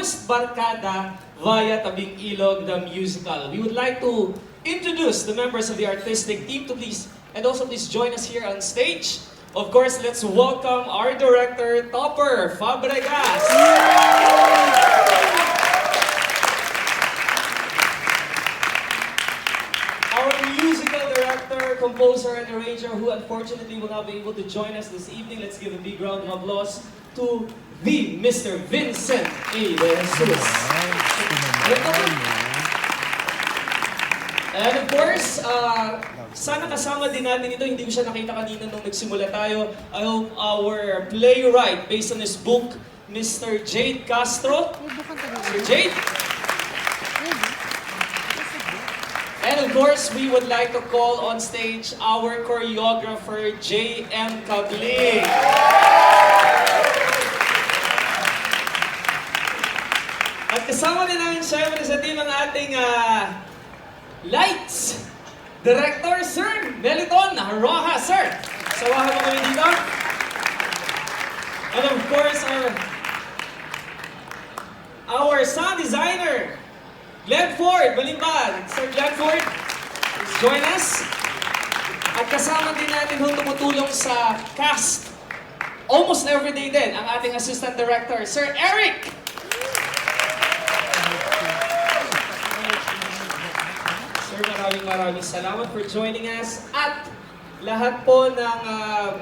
newest barkada via Tabing Ilog, the musical. We would like to introduce the members of the artistic team to please, and also please join us here on stage. Of course, let's welcome our director, Topper Fabregas. Our musical director, composer, and arranger who unfortunately will not be able to join us this evening. Let's give a big round of applause to the Mr. Vincent A. De Jesus. And of course, sana kasama din natin ito, hindi ko siya nakita kanina nung nagsimula tayo. I hope our playwright, based on his book, Mr. Jade Castro. Mr. Jade. And of course, we would like to call on stage our choreographer, J.M. Cabling. At kasama din namin syempre sa team ang ating lights director, Sir Meliton Rojas. Sir, sawahan mo kami dito. And of course, our sound designer, Glenn Ford, Balimbad. Sir Glenn Ford, please join us. At kasama din natin kung tumutulong sa cast almost every day din, ang ating assistant director, Sir Eric. Sir, maraming salamat for joining us. At lahat po ng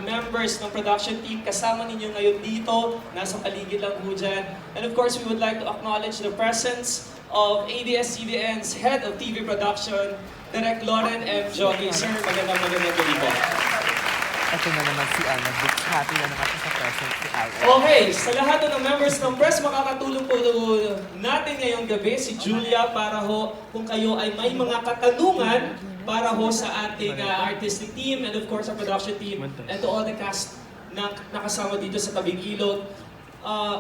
members ng production team, kasama ninyo ngayon dito, nasa paligid lang po dyan. And of course, we would like to acknowledge the presence of ABS-CBN's Head of TV Production, Direk Lauren M. Jogi. Sir, magandang gabi po. Ito na naman si Ana. Happy na naman sa presence si Ana. Okay, sa lahat ng members ng press, makakatulong po natin ngayong gabi si Julia para ho, kung kayo ay may mga katanungan para ho sa ating artistic team and of course our production team and to all the cast na nakasama dito sa Tabing Ilog.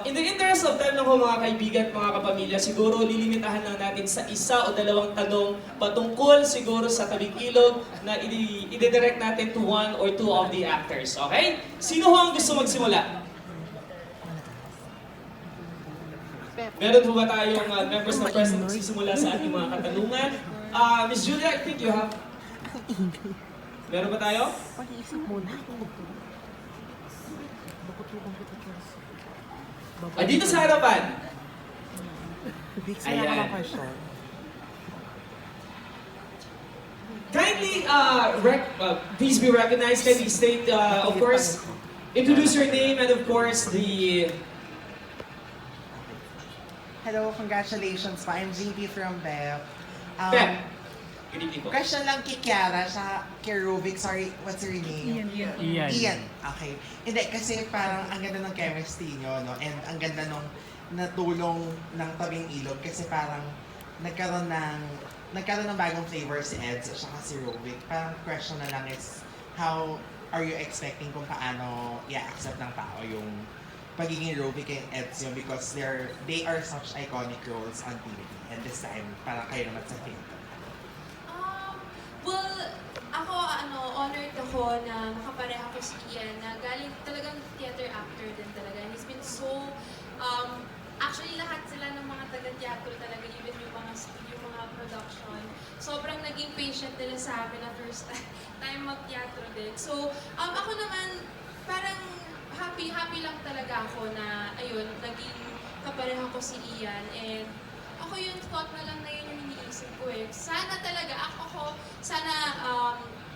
In the interest of time lang ho mga kaibigan at mga kapamilya, siguro lilimitahan lang natin sa isa o dalawang tanong patungkol siguro sa Tabing Ilog na i-direct natin to one or two of the actors. Okay? Sino ho ang gusto magsimula? Meron ho ba tayong members ng press na magsisimula sa ating mga katanungan? Miss Julia, I think you have. Meron ba tayo? Pag-iisip muna. Dito sa harapan. Ayan. Kindly, please be recognized. Kindly state, of course, introduce your name and of course the... Hello, congratulations pa. I'm JP from BEF. Pep. Good evening po. Question lang kay Kiara, sa kay Rubik. Sorry, what's your name? Ian. Okay. Hindi, kasi parang ang ganda ng chemistry nyo, no? And ang ganda nung natulong ng Tabing Ilog kasi parang nagkaroon ng bagong flavor si Eds at saka si Rubik. Parang question na lang is, how are you expecting kung paano i-accept ng tao yung pagiging Rubik and Eds yun because they are such iconic roles on TV. And this time, parang kayo naman sa film. Well, ako, honored ako na makapareha ko si Ian na galing talagang theater actor din talaga. And he's been so, actually lahat sila ng mga taga-teatro talaga, even yung mga production. Sobrang naging patient nila sa amin na first time mag-teatro din. So, ako naman, parang happy lang talaga ako na, ayun, naging kapareha ko si Ian. And ako yung thought na lang na yun yung iniisip ko eh. Sana talaga,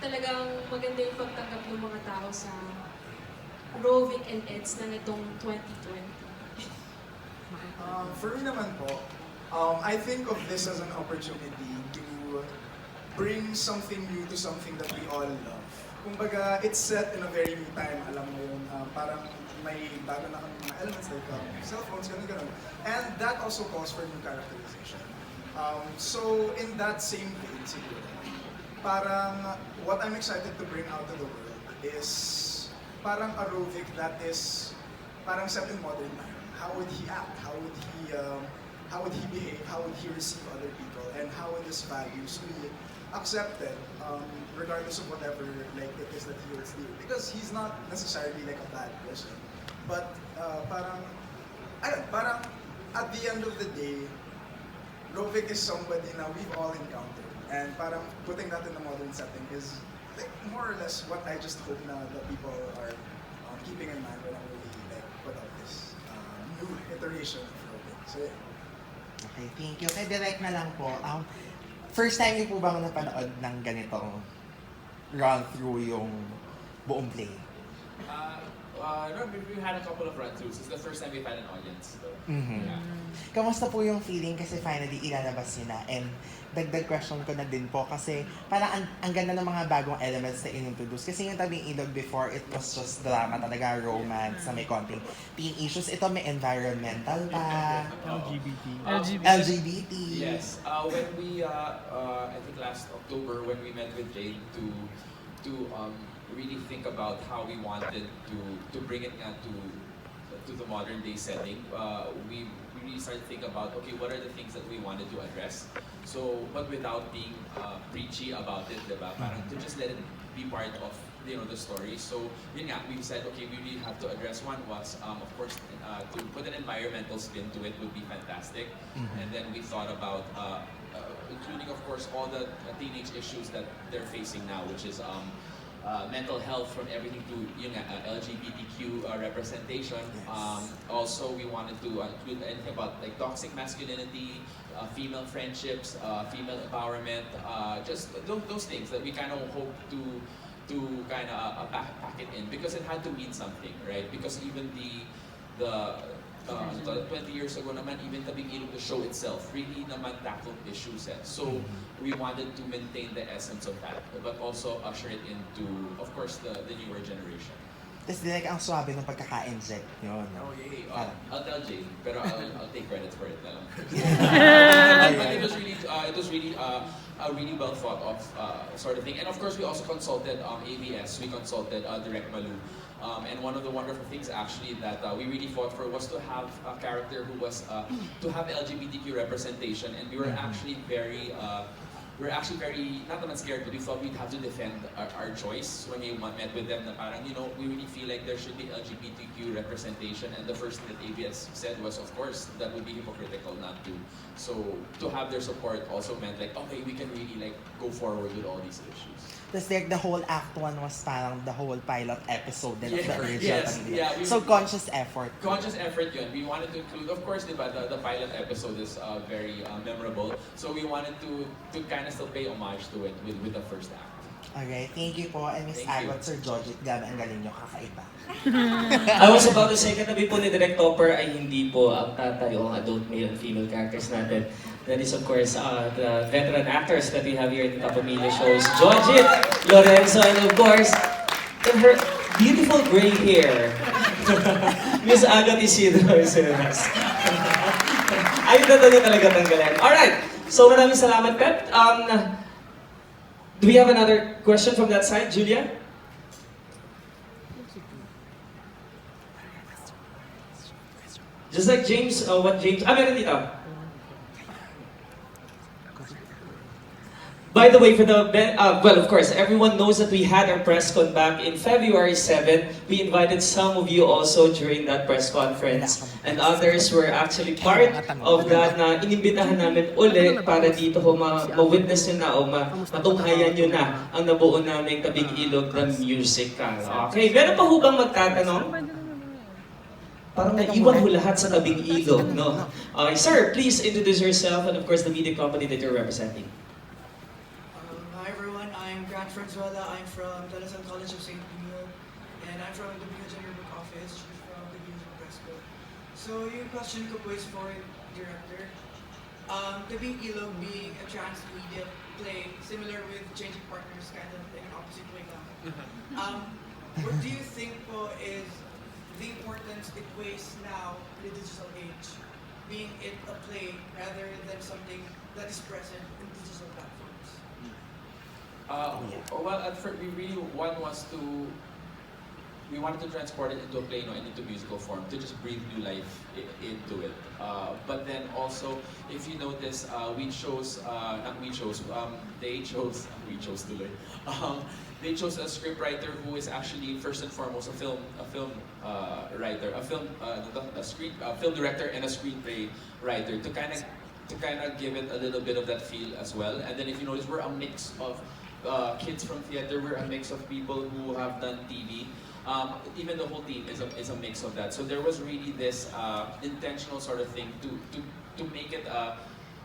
talagang maganda yung pagtanggap ng mga tao sa Rovic and Eds na nitong 2020. For me naman po, I think of this as an opportunity to bring something new to something that we all love. Kumbaga, it's set in a very new time, alam mo yun, parang may bago na kami mga elements like cell phones, gano'n. And that also calls for new characterization. So, in that same vein, siguro, parang what I'm excited to bring out to the world is parang a Rovic that is parang set in modern time. How would he act? How would he behave? How would he receive other people? And how would his values be accepted regardless of whatever like it is that he was doing? Because he's not necessarily like a bad person, but parang at the end of the day, Rovic is somebody na we've all encountered. And parang putting that in a modern setting is like more or less what I just hope na the people are keeping in mind when I really like put out this new iteration of Rovic. So yeah. Okay, thank you. Kay Direk na lang po. First time niyo po bang napanood ng ganitong run through yung buong play? No, we've had a couple of run-throughs. It's the first time we've had an audience. So, yeah. Kamusta po yung feeling kasi finally ilalabas niyo na? And dagdag question ko na din po kasi parang ang ganda ng mga bagong elements na inintroduce. Kasi yung Tabing Ilog before, it was just drama talaga, romance, na may konting teen issues. Ito may environmental pa. LGBT. Yes. When we, I think last October, when we met with Jade to really think about how we wanted to bring it to the modern day setting, we really started thinking about, okay, what are the things that we wanted to address? So, but without being preachy about it, diba? Parang to just let it be part of the story. So, yun nga, we said, okay, we really have to address. One was, of course, to put an environmental spin to it would be fantastic. And then we thought about including, of course, all the teenage issues that they're facing now, which is mental health, from everything to LGBTQ representation. Also, we wanted to include anything about like toxic masculinity, female friendships, female empowerment, just those things that we kind of hope to kind of pack it in, because it had to mean something, right? Because even the 20 years ago naman, even Tabing Ilog, the show itself, really naman tackled issues. So we wanted to maintain the essence of that, but also usher it into, of course, the newer generation. Tapos direct ang swabe ng pagkaka-inject yun. Oh, yay. I'll tell Jane, pero I'll take credit for it na lang. But it was really a really well thought of sort of thing. And of course, we also consulted ABS, we consulted Direct Malu. And one of the wonderful things actually that we really fought for was to have a character who was, to have LGBTQ representation. And we were actually very, not naman scared, but we thought we'd have to defend our choice when we met with them. Na parang, we really feel like there should be LGBTQ representation. And the first thing that ABS said was, of course, that would be hypocritical not to. So to have their support also meant like, okay, we can really like go forward with all these issues. Tapos like the whole Act 1 was parang the whole pilot episode din of the original. Yes, yeah, so conscious effort. Conscious effort yun. We wanted to include, of course, the pilot episode is very memorable. So we wanted to kind of still pay homage to it with the first act. Okay, thank you po. And Miss Thank you. Agot, Sir George, grabe ang galing nyo, kakaiba. I was about to say, katabi po ni Direk Topper ay hindi po ang tatay o ang adult male and female characters natin. That is, of course, the veteran actors that we have here in the Kapamilya shows, Georgette, Lorenzo, and of course, her beautiful gray hair, Miss Agot Isidro Senas. Ayun na niya talaga tanggalan. Alright, so maraming salamat, Pep. Do we have another question from that side, Julia? Just like James, meron dito. By the way, well, of course, everyone knows that we had our press con back in February 7. We invited some of you also during that press conference. And others were actually part of that na inimbitahan namin uli para dito ho ma-witness nyo na o matunghayan nyo na ang nabuo naming Tabing Ilog the Musical. Okay, meron pa ho bang magtatanong? Parang naiwan ho lahat sa Tabing Ilog, no? Sir, please introduce yourself and of course the media company that you're representing. Hi everyone, I'm Grant Franzuela. I'm from De La Salle College of St. Emile, and I'm from the Bureau Book Office, which is from the Bureau Presco. So yung question ko po is for director. Tabing Ilog being a transmedia play, similar with Changing Partners, kind of in an opposite way lang. What do you think po is the importance it weighs now in the digital age, being it a play rather than something that is present in digital platforms? Well, at first, we wanted to transport it into a play and into musical form to just breathe new life into it. But then also So if you notice, they chose they chose a scriptwriter who is actually first and foremost a film writer, a film director and a screenplay writer to kind of give it a little bit of that feel as well. And then if you notice, we're a mix of kids from theater, we're a mix of people who have done TV. Even the whole team is a mix of that. So there was really this intentional sort of thing to make it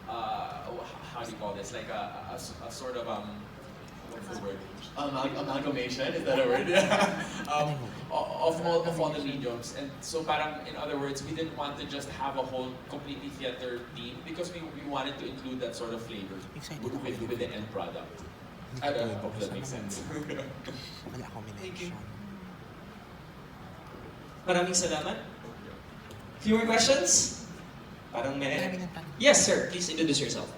how do you call this? Like a sort of what's the word? Amalgamation, is that a word? of all the mediums. And so parang, in other words, we didn't want to just have a whole completely theater team because we wanted to include that sort of flavor with the end product. I don't know if that makes sense. Wala combination. Maraming salamat. Few more questions? Parang may... Yes, sir. Please introduce yourself.